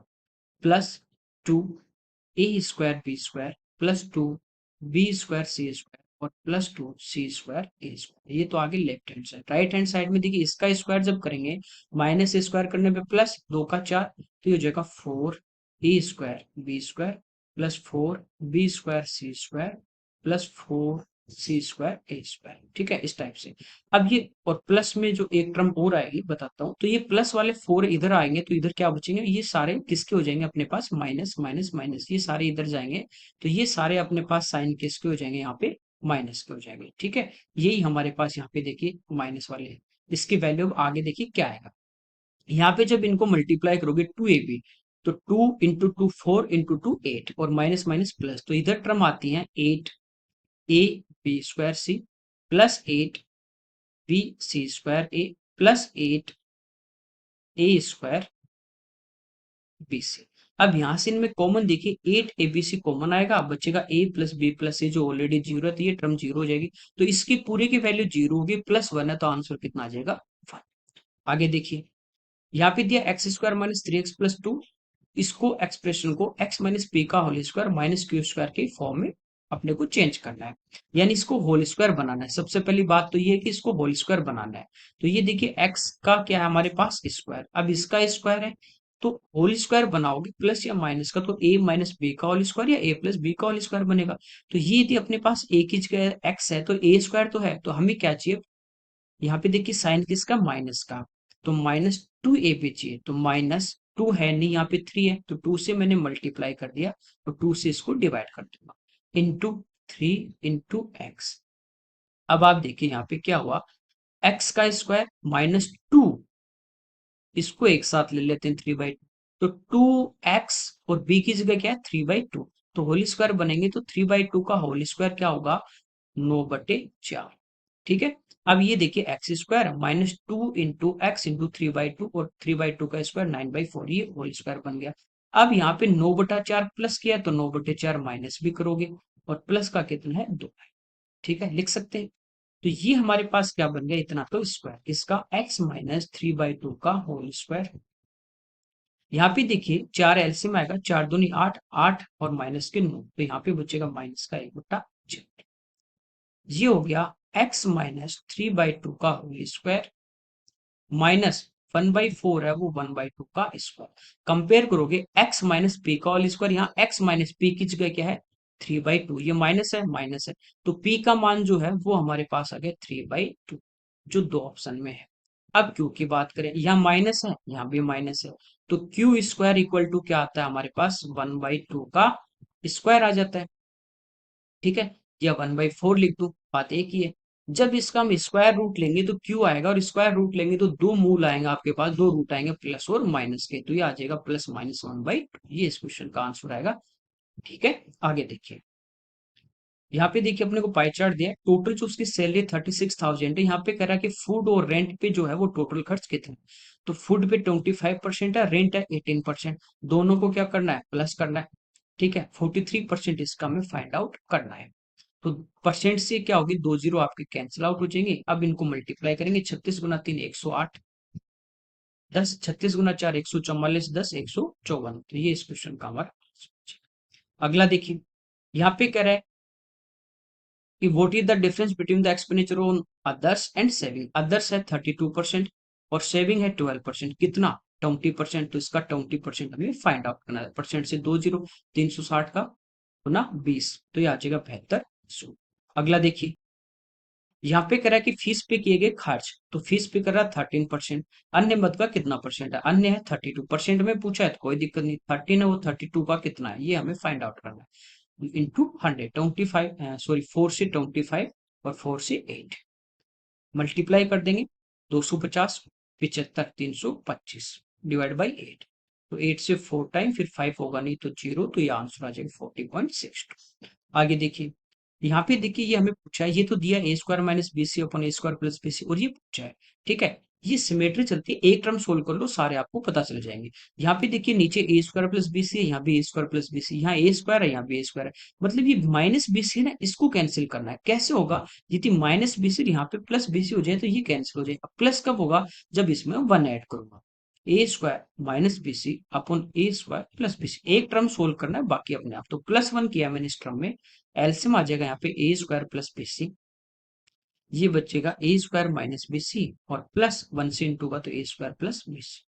plus 2a² b² plus 2b² c² और प्लस 2c²a²। ये तो आगे left hand side, right hand side में देखिए इसका स्क्वायर जब करेंगे, माइनस स्क्वायर करने पे प्लस 2 का 4, तो ये हो जाएगा 4a² b² plus 4b²c² plus 4c²a²। ठीक है, इस टाइप से। अब ये और प्लस में जो एक टर्म और आएगी बताता हूँ, तो ये प्लस वाले 4 इधर आएंगे तो इधर क्या बचेंगे, ये सारे किसके हो जाएंगे अपने पास, माइनस माइनस माइनस, ये सारे इधर जाएंगे, तो ये सारे अपने पास साइन किसके हो जाएंगे, यहाँ पे माइनस के हो जाएंगे। ठीक है, यही हमारे पास यहाँ पे देखिए माइनस वाले हैं। इसकी वैल्यू अब आगे देखिए क्या आएगा, यहाँ पे जब इनको मल्टीप्लाई करोगे 2ab, तो 2 इंटू 2 4 इंटू 2 8 और माइनस माइनस प्लस, तो इधर टर्म आती है 8ab²c plus 8b(c²a) plus 8a²bc। अब यहां से इनमें कॉमन देखिए 8abc कॉमन आएगा, बचेगा a plus B plus c जो ऑलरेडी जीरो है, तो ये टर्म जीरो हो जाएगी, तो इसकी पूरे की वैल्यू जीरो होगी, प्लस 1 है तो आंसर कितना आ जाएगा 1। आगे देखिए, यहाँ पे दिया x² माइनस 3x प्लस 2, इसको एक्सप्रेशन को x माइनस पी का whole square minus Q square के फॉर्म में अपने को चेंज करना है, यानी इसको होल स्क्वायर बनाना है। सबसे पहली बात तो ये है कि इसको होल स्क्वायर बनाना है, तो ये देखिए x का क्या है हमारे पास स्क्वायर, अब इसका स्क्वायर है, तो होल स्क्वायर बनाओगे प्लस या माइनस का, तो a माइनस बी का होल स्क्वायर या a प्लस बी का होल स्क्वायर बनेगा। तो ये यदि अपने पास एक ही जगह x है तो a² तो है, तो हमें क्या चाहिए, यहाँ पे देखिए साइन किसका, माइनस का, तो -2ab चाहिए, तो -2 है नहीं, यहाँ पे 3 है, तो 2 से मैंने मल्टीप्लाई कर दिया, तो 2 से इसको डिवाइड कर दूंगा, इंटू 3 इंटू x। अब आप देखिए यहाँ पे क्या हुआ, x का स्क्वायर -2, इसको एक साथ ले लेते हैं 3/2, तो 2x और b की जगह क्या है 3/2, तो होल स्क्वायर बनेंगे तो 3/2 का होल स्क्वायर क्या होगा, 9/4। ठीक है, अब ये देखिए x² -2 इंटू x इंटू 3/2 और 3/2 का स्क्वायर 9/4, ये होल स्क्वायर बन गया। अब यहाँ पे 9/4 प्लस किया तो 9/4 माइनस भी करोगे और प्लस का कितना है 2। ठीक है, लिख सकते हैं। तो ये हमारे पास क्या बन गया, इतना तो स्क्वायर इसका x माइनस 3/2 का होल स्क्वायर। यहाँ पे देखिए 4 एलसीएम आएगा, 4 दूनी 8, 8 और माइनस के 9, तो यहाँ पे बचेगा माइनस का 1/4। ये हो गया x माइनस 3/2 का होल स्क्वायर माइनस 1/4 है वो 1/2 का स्क्वायर। कंपेयर करोगे x माइनस पी का होल स्क्वायर, यहाँ x माइनस पी की जगह क्या है 3/2, ये माइनस है माइनस है, तो p का मान जो है वो हमारे पास आ गया 3/2, जो दो ऑप्शन में है। अब q की बात करें, यहाँ माइनस है यहाँ भी माइनस है, तो क्यू स्क्वायर इक्वल टू क्या आता है हमारे पास 1/2 का स्क्वायर आ जाता है। ठीक है, या 1/4 लिख दो, बात एक ही है। जब इसका हम स्क्वायर रूट लेंगे तो क्यू आएगा, और स्क्वायर रूट लेंगे तो दो मूल आएंगे आपके पास, दो रूट आएंगे प्लस और माइनस के, तो ये आ जाएगा प्लस माइनस 1/2, ये इस क्वेश्चन का आंसर आएगा। ठीक है, आगे देखिए, यहाँ पे देखिए अपने को पाई चार्ट दिया है, टोटल जो उसकी सैलरी 36,000 है, यहाँ पे कह रहा है कि फूड और रेंट पे जो है वो टोटल खर्च कितना, तो फूड पे 25% है, रेंट है 18%, दोनों को क्या करना है प्लस करना है। ठीक है, 43% इसका हमें फाइंड आउट करना है। तो परसेंट से क्या होगी, दो जीरो आपके कैंसिल आउट हो जाएंगे। अब इनको मल्टीप्लाई करेंगे, 36 गुना 3 108, 10 36 गुना 4 144, 10 154, तो ये इस क्वेश्चन का हमारा। अगला देखिए, यहाँ पे कह रहा है कि what is the difference between the expenditure on others and saving. Others है 32% और सेविंग है 12%, कितना 20%, तो इसका 20% हमें फाइंड आउट करना है। परसेंट से दो जीरो, 360 का गुना 20, तो ये आ जाएगा 72। अगला देखिए, यहाँ पे कह रहा है कि फीस पे किए गए खर्च, तो फीस पे कर रहा है 13%, अन्य मद का कितना परसेंट है, अन्य है 32%, में पूछा है तो कोई दिक्कत नहीं, 13 है वो 32 का कितना है ये हमें फाइंड आउट करना है। इंटू 100, 25 सॉरी 4 से 25 और 4 से 8 मल्टीप्लाई कर देंगे, 250 75 325 डिवाइड बाई 8, तो 8 से 4 टाइम फिर 5 होगा नहीं तो 0, तो ये आंसर आ जाएगा 40.62। आगे देखिए, यहाँ पे देखिए ये हमें पूछा है, ये तो दिया ए स्क्वायर माइनस बी सी अपन ए स्क्वायर प्लस बी सी, और ये पूछा है। ठीक है, ये सिमेट्री चलती है, एक टर्म सोल्व कर लो सारे आपको पता चल जाएंगे। यहाँ पे देखिए नीचे ए स्क्वायर प्लस बी सी है, यहाँ भी ए स्क्वायर प्लस बी सी, यहाँ ए स्क्वायर है यहाँ भी ए स्क्वायर है, मतलब ये माइनस बी सी है ना, इसको कैंसिल करना है। कैसे होगा, यदि माइनस बी सी यहाँ पे प्लस बी सी हो जाए तो ये कैंसिल हो जाएगा। प्लस कब होगा, जब इसमें वन ऐड करूंगा, a square minus b c upon A square plus B c, एक टर्म सोल्व करना है बाकी अपने आप, तो +1 किया मैंने इस टर्म में, एलसीएम आ जाएगा यहाँ पे ए स्क्वायर प्लस बी सी, ये बचेगा ए स्क्वायर माइनस बी सी, और प्लस 1 से इंटू का तो ए स्क्वायर प्लस बी सी,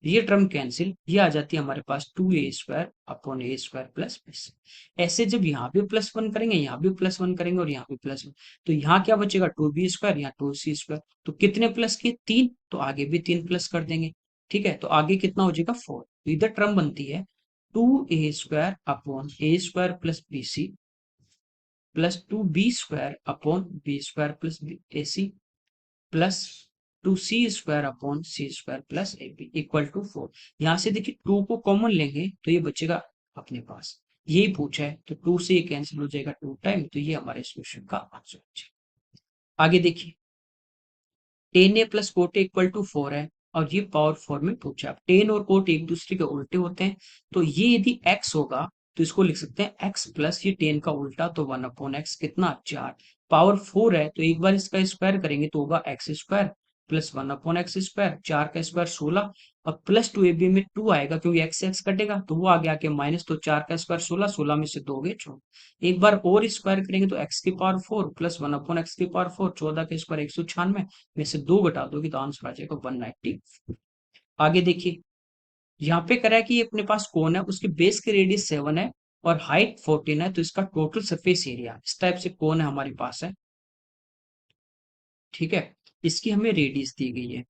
ये टर्म कैंसिल, ये आ जाती है हमारे पास 2a² अपॉन ए स्क्वायर प्लस बी सी। ऐसे जब यहाँ भी +1 करेंगे, यहाँ भी +1 करेंगे और यहाँ भी +1, तो यहाँ क्या बचेगा 2b², यहाँ 2c², तो कितने प्लस किए 3, तो आगे भी 3 प्लस कर देंगे। ठीक है, तो आगे कितना हो जाएगा 4, तो इधर टर्म बनती है 2a² upon A square plus B C plus 2b² upon B square plus A C plus 2c² upon c² plus A B equal to 4। यहाँ से देखिए 2 को कॉमन लेंगे तो ये बचेगा अपने पास, यही पूछा है, तो 2 से ये कैंसिल हो जाएगा 2 टाइम, तो ये हमारे इस क्वेश्चन का आंसर है। आगे देखिए, tan A plus cot equal to 4 है, और ये पावर 4 में पूछा है। टेन और कोट एक दूसरे के उल्टे होते हैं, तो ये यदि x होगा तो इसको लिख सकते हैं x प्लस ये 10 का उल्टा, तो 1/x कितना 4, पावर 4 है तो एक बार इसका स्क्वायर करेंगे तो होगा x² प्लस 1/x², 4 का स्क्वायर 16, अब प्लस 2ab में 2 आएगा क्योंकि x कटेगा तो वो आगे आके माइनस, तो 4 का स्क्वायर 16, 16 में से 2 गए 14, एक बार और स्क्वायर करेंगे तो x की पावर 4 प्लस 1/x की पावर 4, 14 का स्क्वायर 196 में से 2 घटा दोगे तो आंसर आ जाएगा 190। आगे देखिए, यहाँ पे करा है कि ये अपने पास कोन है, उसके बेस की रेडियस 7 है और हाइट 14 है, तो इसका टोटल सरफेस एरिया, इस टाइप से कोन है हमारे पास है। ठीक है, इसकी हमें रेडियस दी गई है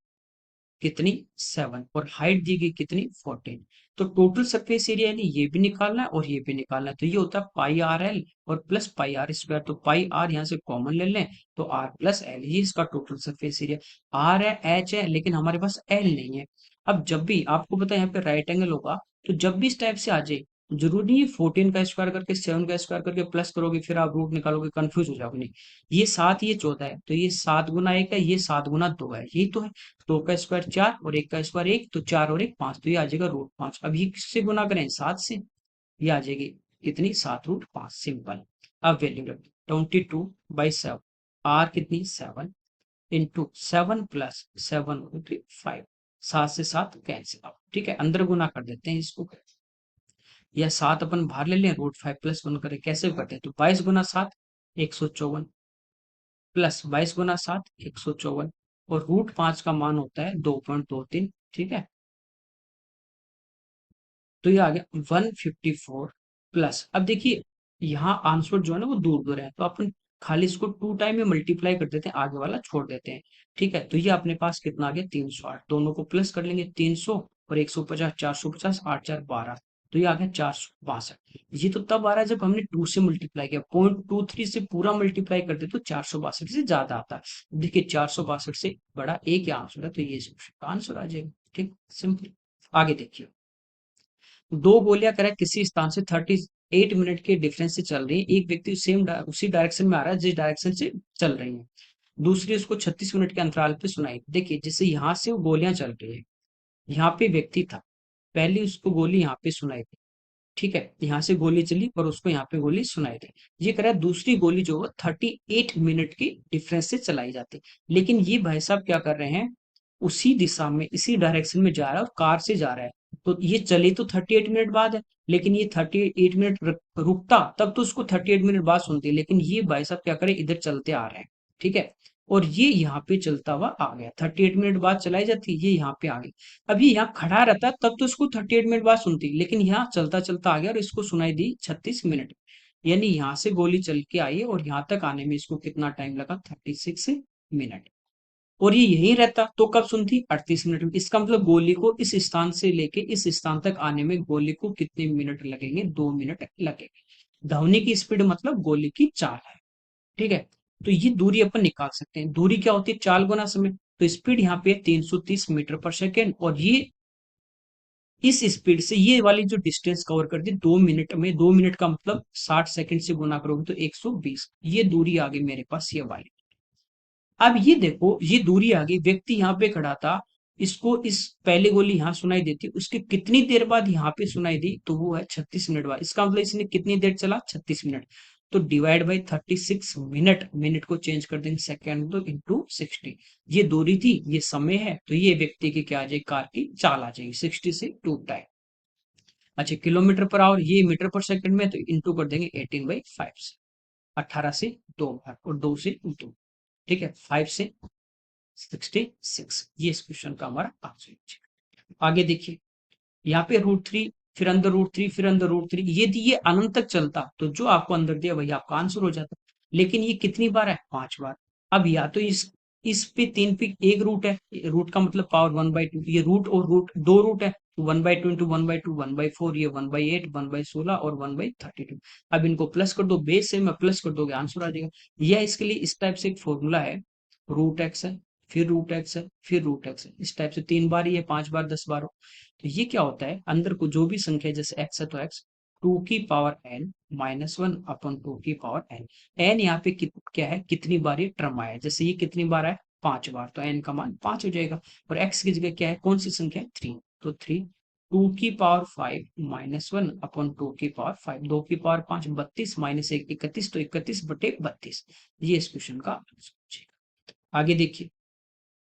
कितनी 7, और हाइट दी गई कितनी 14, तो टोटल सरफेस एरिया यानी ये भी निकालना है और ये भी निकालना है, तो ये होता है πRL और प्लस πR², तो πR यहाँ से कॉमन ले लें तो R प्लस L, ये इसका टोटल सरफेस एरिया। R है H है लेकिन हमारे पास L नहीं है। अब जब भी आपको पता है यहाँ पे राइट एंगल होगा, तो जब भी इस टाइप से आ जाए, जरूरी नहीं 14 का स्क्वायर करके 7 का स्क्वायर करके प्लस करोगे फिर आप रूट निकालोगे कंफ्यूज हो जाओगे, नहीं, ये 7 ये 14 है तो ये 7 गुना 1 है, ये 7 गुना 2 है, यही तो है। 2 का स्क्वायर 4 और 1 का स्क्वायर 1, तो 4 और 1 5, तो ये आ जाएगा √5। अब ये किससे गुना करें 7 से, ये आ जाएगी कितनी 7 √5, सिंपल। अब वैल्यू रख 22/7 आर कितनी 7 इंटू 7 + 7 √3 5। 7 से 7 कैंसिल आउट, ठीक है, अंदर गुना कर देते हैं इसको, या 7 अपन बाहर ले लें, √5 +1 करें, कैसे करते हैं, तो 22 × 7 154 प्लस 22 × 7 154, और √5 का मान होता है 2.23, ठीक है, तो ये आ गया 154 प्लस। अब देखिए यहाँ आंसर जो है ना वो दूर दूर है, तो अपन खाली इसको 2 टाइम में मल्टीप्लाई कर देते हैं, आगे वाला छोड़ देते हैं, ठीक है, तो ये अपने पास कितना आ गया 308, दोनों को प्लस कर लेंगे 300 और 150 450 8 4 12, तो ये आ गया 462। ये तो तब आ रहा है जब हमने 2 से मल्टीप्लाई किया, 0.23 से पूरा मल्टीप्लाई करते तो 462 से ज्यादा आता है। देखिए 462 से बड़ा एक ही आंसर है, तो ये आंसर आ जाएगा, ठीक, सिंपल। आगे देखिए, दो गोलियां करें किसी स्थान से 38 मिनट के डिफरेंस से चल रही है, एक व्यक्ति उसी डायरेक्शन में आ रहा है जिस डायरेक्शन से चल रही है, दूसरी उसको 36 मिनट के अंतराल पे सुनाई। देखिए जैसे यहाँ से वो गोलियां चल रही है, यहाँ पे व्यक्ति था, पहले उसको गोली यहाँ पे सुनाई दी, ठीक है, यहाँ से गोली चली और उसको यहाँ पे गोली सुनाई दी। ये कह रहा है दूसरी गोली जो है 38 मिनट की डिफरेंस से चलाई जाती है, लेकिन ये भाई साहब क्या कर रहे हैं, उसी दिशा में इसी डायरेक्शन में जा रहा है और कार से जा रहा है, तो ये चली तो 38 मिनट बाद है, लेकिन ये 38 मिनट रुकता तब तो उसको 38 मिनट बाद सुनती, लेकिन ये भाई साहब क्या करे, इधर चलते आ रहे हैं, ठीक है, और ये यहाँ पे चलता हुआ आ गया, 38 मिनट बाद चलाई जाती, ये यहाँ पे आ गई। अब ये यहाँ खड़ा रहता तब तो इसको 38 मिनट बाद सुनती, लेकिन यहाँ चलता चलता आ गया और इसको सुनाई दी 36 मिनट, यानी यहाँ से गोली चल के आई और यहाँ तक आने में इसको कितना टाइम लगा, 36 मिनट, और ये यहीं रहता तो कब सुनती, 38 मिनट में। इसका मतलब गोली को इस स्थान से लेके इस स्थान तक आने में गोली को कितने मिनट लगेंगे, 2 मिनट लगेंगे। ध्वनि की स्पीड मतलब गोली की चाल है, ठीक है, तो ये दूरी अपन निकाल सकते हैं, दूरी क्या होती है, चाल गुना समय, तो स्पीड यहाँ पे 330 मीटर पर सेकेंड, और ये इस स्पीड से ये वाली जो डिस्टेंस कवर कर दी 2 मिनट में, 2 मिनट का मतलब 60 सेकंड से गुना करोगे तो 120, ये दूरी आ गई मेरे पास ये वाली। अब ये देखो ये दूरी आ गई, व्यक्ति यहाँ पे खड़ा था, इसको इस पहले गोली यहाँ सुनाई देती, उसके कितनी देर बाद यहाँ पे सुनाई दी, तो वो है 36 मिनट बाद, इसका मतलब इसने कितनी देर चला, 36 मिनट, तो डिवाइड बाई 36 मिनट, मिनट को चेंज कर देंगे सेकेंड तो इंटू 60, ये दूरी थी ये समय है, तो ये व्यक्ति की क्या आ जाएगी, कार की चाल आ जाएगी, 60 से 2 टाइम। अच्छा किलोमीटर पर आवर, ये मीटर पर सेकंड में, तो इंटू कर देंगे 18/5 से, 18 से 2 भाग और 2 से 2, ठीक है, 5 से 66, ये इस क्वेश्चन का हमारा आंसर। आगे देखिए यहाँ पे √3, फिर अंदर √3, फिर अंदर √3, ये अनंत तक चलता तो जो आपको अंदर दिया वही आपका आंसर हो जाता, लेकिन ये कितनी बार है, 5 बार। अब या तो इस पे 3 पे एक रूट है, रूट का मतलब पावर 1/2, ये रूट और रूट दो रूट है, 1/2 इंटू 1/2 1/4, ये 1/8 1/16 और 1/32। अब इनको प्लस कर दो, बेस से मैं प्लस कर दोगे आंसर आ जाएगा। यह इसके लिए इस टाइप से एक फॉर्मूला है, √x है, फिर √x है, फिर √x है, इस टाइप से 3 बार ही है, 5 बार 10 बार हो, तो ये क्या होता है, अंदर को जो भी संख्या जैसे x है तो x 2 की पावर n-1/2 की पावर n, n यहाँ पे क्या है, कितनी बार ये टर्म आया है, जैसे ये कितनी बार है, 5 बार, तो n का मान 5 हो जाएगा, और x की जगह क्या है, कौन सी संख्या है, 3, तो 3 2 की पावर 5 - 1/2 की पावर 5, 2 की पावर 5 32 -1 31, तो 31/32, ये इस क्वेश्चन का आंसर हो जाएगा। आगे देखिए,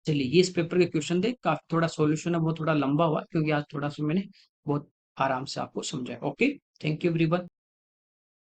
चलिए ये इस पेपर के क्वेश्चन थे, काफी थोड़ा सॉल्यूशन है वो थोड़ा लंबा हुआ क्योंकि आज थोड़ा सा मैंने बहुत आराम से आपको समझाया। Okay, thank you everyone.